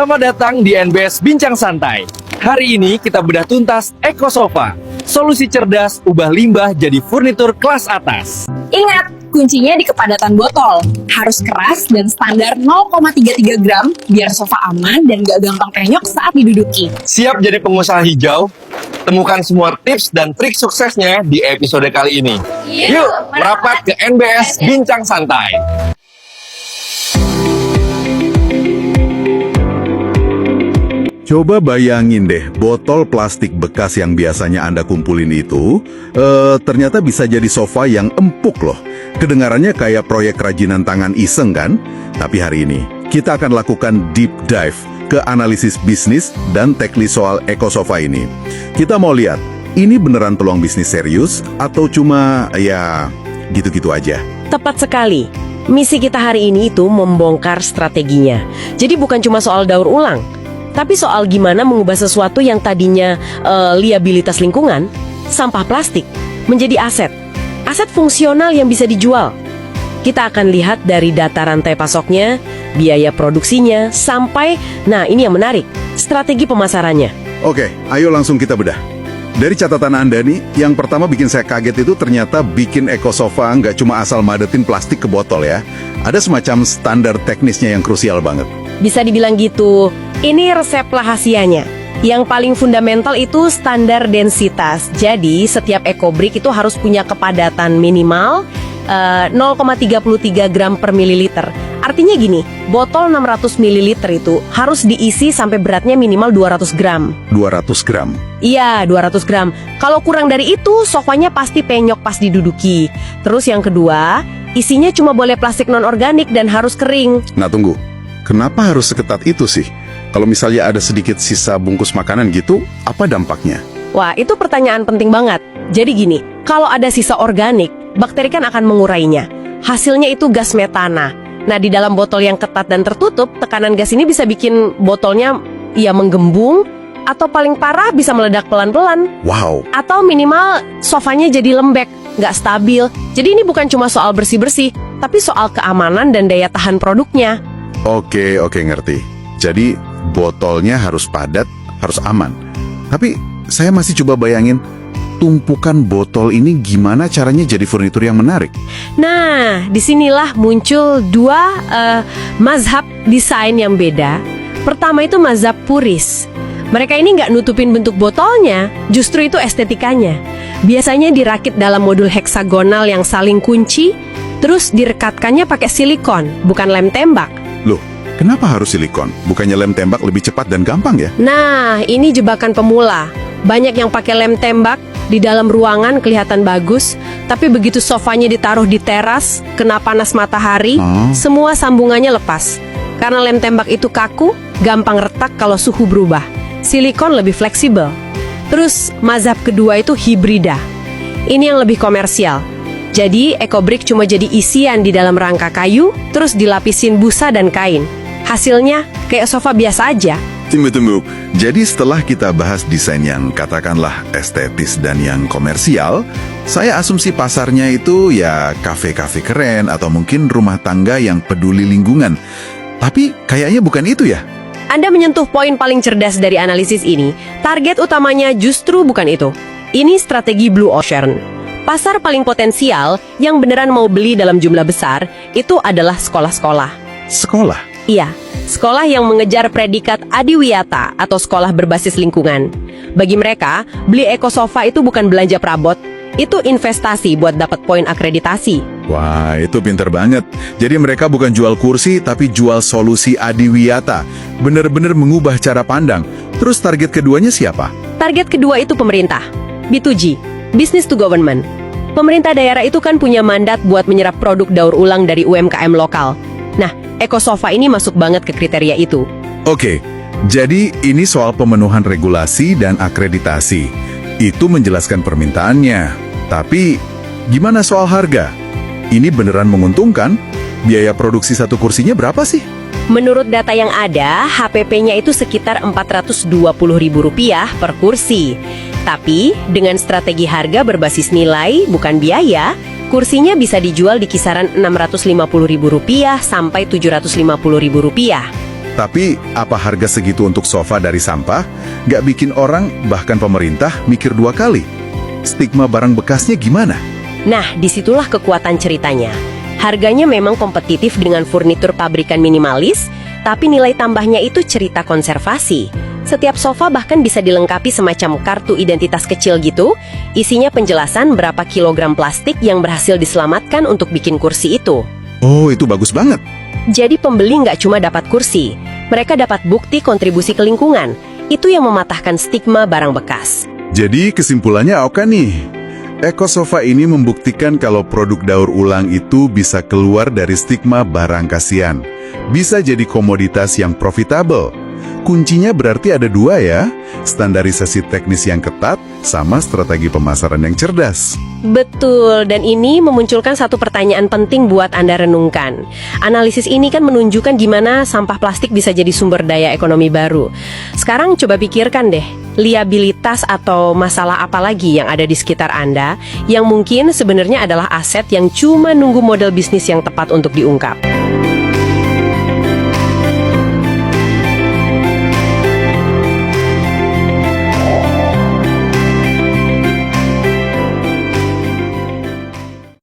Selamat datang di NBS Bincang Santai. Hari ini kita bedah tuntas EcoSofa. Solusi cerdas ubah limbah jadi furnitur kelas atas. Ingat, kuncinya di kepadatan botol. Harus keras dan standar 0,33 gram biar sofa aman dan gak gampang penyok saat diduduki. Siap jadi pengusaha hijau? Temukan semua tips dan trik suksesnya di episode kali ini. Yuk, merapat ke NBS Bincang Santai. Coba bayangin deh, botol plastik bekas yang biasanya Anda kumpulin itu, ternyata bisa jadi sofa yang empuk loh. Kedengarannya kayak proyek kerajinan tangan iseng kan? Tapi hari ini, kita akan lakukan deep dive ke analisis bisnis dan teknis soal EcoSofa ini. Kita mau lihat, ini beneran peluang bisnis serius atau cuma ya gitu-gitu aja? Tepat sekali. Misi kita hari ini itu membongkar strateginya. Jadi bukan cuma soal daur ulang, tapi soal gimana mengubah sesuatu yang tadinya liabilitas lingkungan, sampah plastik, menjadi aset. Aset fungsional yang bisa dijual. Kita akan lihat dari data rantai pasoknya, biaya produksinya, sampai, nah ini yang menarik, strategi pemasarannya. Oke, ayo langsung kita bedah. Dari catatan Anda nih, yang pertama bikin saya kaget itu ternyata bikin EcoSofa nggak cuma asal madetin plastik ke botol ya. Ada semacam standar teknisnya yang krusial banget. Bisa dibilang gitu. Ini resep rahasianya. Yang paling fundamental itu standar densitas. Jadi setiap EcoBrick itu harus punya kepadatan minimal 0,33 gram per mililiter. Artinya gini, botol 600 mililiter itu harus diisi sampai beratnya minimal 200 gram. 200 gram? Iya, 200 gram. Kalau kurang dari itu, sofanya pasti penyok pas diduduki. Terus yang kedua, isinya cuma boleh plastik non-organik dan harus kering. Nah tunggu, kenapa harus seketat itu sih? Kalau misalnya ada sedikit sisa bungkus makanan gitu, apa dampaknya? Wah, itu pertanyaan penting banget. Jadi gini, kalau ada sisa organik, bakteri kan akan mengurainya. Hasilnya itu gas metana. Nah, di dalam botol yang ketat dan tertutup, tekanan gas ini bisa bikin botolnya ya menggembung, atau paling parah bisa meledak pelan-pelan. Wow. Atau minimal sofanya jadi lembek, nggak stabil. Jadi ini bukan cuma soal bersih-bersih, tapi soal keamanan dan daya tahan produknya. Oke, ngerti. Jadi, botolnya harus padat, harus aman. Tapi, saya masih coba bayangin, tumpukan botol ini gimana caranya jadi furnitur yang menarik? Nah, disinilah muncul dua mazhab desain yang beda. Pertama itu mazhab puris. Mereka ini nggak nutupin bentuk botolnya, justru itu estetikanya. Biasanya dirakit dalam modul heksagonal yang saling kunci, terus direkatkannya pakai silikon, bukan lem tembak. Loh, kenapa harus silikon? Bukannya lem tembak lebih cepat dan gampang ya? Nah, ini jebakan pemula. Banyak yang pakai lem tembak, di dalam ruangan kelihatan bagus, tapi begitu sofanya ditaruh di teras, kena panas matahari, semua sambungannya lepas. Karena lem tembak itu kaku, gampang retak kalau suhu berubah. Silikon lebih fleksibel. Terus, mazhab kedua itu hibrida. Ini yang lebih komersial. Jadi, EcoBrick cuma jadi isian di dalam rangka kayu, terus dilapisin busa dan kain. Hasilnya kayak sofa biasa aja. Tunggu. Jadi setelah kita bahas desain yang katakanlah estetis dan yang komersial, saya asumsi pasarnya itu ya kafe-kafe keren atau mungkin rumah tangga yang peduli lingkungan. Tapi kayaknya bukan itu ya? Anda menyentuh poin paling cerdas dari analisis ini. Target utamanya justru bukan itu. Ini strategi Blue Ocean. Pasar paling potensial yang beneran mau beli dalam jumlah besar itu adalah sekolah-sekolah. Sekolah? Iya, sekolah yang mengejar predikat adiwiyata atau sekolah berbasis lingkungan. Bagi mereka, beli EcoSofa itu bukan belanja perabot, itu investasi buat dapat poin akreditasi. Wah, itu pinter banget. Jadi mereka bukan jual kursi, tapi jual solusi adiwiyata. Bener-bener mengubah cara pandang. Terus target keduanya siapa? Target kedua itu pemerintah. B2G, Business to Government. Pemerintah daerah itu kan punya mandat buat menyerap produk daur ulang dari UMKM lokal. Nah, EcoSofa ini masuk banget ke kriteria itu. Oke, jadi ini soal pemenuhan regulasi dan akreditasi. Itu menjelaskan permintaannya. Tapi, gimana soal harga? Ini beneran menguntungkan? Biaya produksi satu kursinya berapa sih? Menurut data yang ada, HPP-nya itu sekitar Rp420.000 per kursi. Tapi, dengan strategi harga berbasis nilai, bukan biaya, kursinya bisa dijual di kisaran Rp650.000 sampai Rp750.000. Tapi apa harga segitu untuk sofa dari sampah? Nggak bikin orang, bahkan pemerintah, mikir dua kali. Stigma barang bekasnya gimana? Nah, disitulah kekuatan ceritanya. Harganya memang kompetitif dengan furnitur pabrikan minimalis, tapi nilai tambahnya itu cerita konservasi. Setiap sofa bahkan bisa dilengkapi semacam kartu identitas kecil gitu, isinya penjelasan berapa kilogram plastik yang berhasil diselamatkan untuk bikin kursi itu. Oh, itu bagus banget. Jadi pembeli nggak cuma dapat kursi, mereka dapat bukti kontribusi ke lingkungan. Itu yang mematahkan stigma barang bekas. Jadi kesimpulannya oke nih. Eko Sofa ini membuktikan kalau produk daur ulang itu bisa keluar dari stigma barang kasihan. Bisa jadi komoditas yang profitable. Kuncinya berarti ada dua ya, standarisasi teknis yang ketat sama strategi pemasaran yang cerdas. Betul, dan ini memunculkan satu pertanyaan penting buat Anda renungkan. Analisis ini kan menunjukkan gimana sampah plastik bisa jadi sumber daya ekonomi baru. Sekarang coba pikirkan deh, liabilitas atau masalah apa lagi yang ada di sekitar Anda yang mungkin sebenarnya adalah aset yang cuma nunggu model bisnis yang tepat untuk diungkap.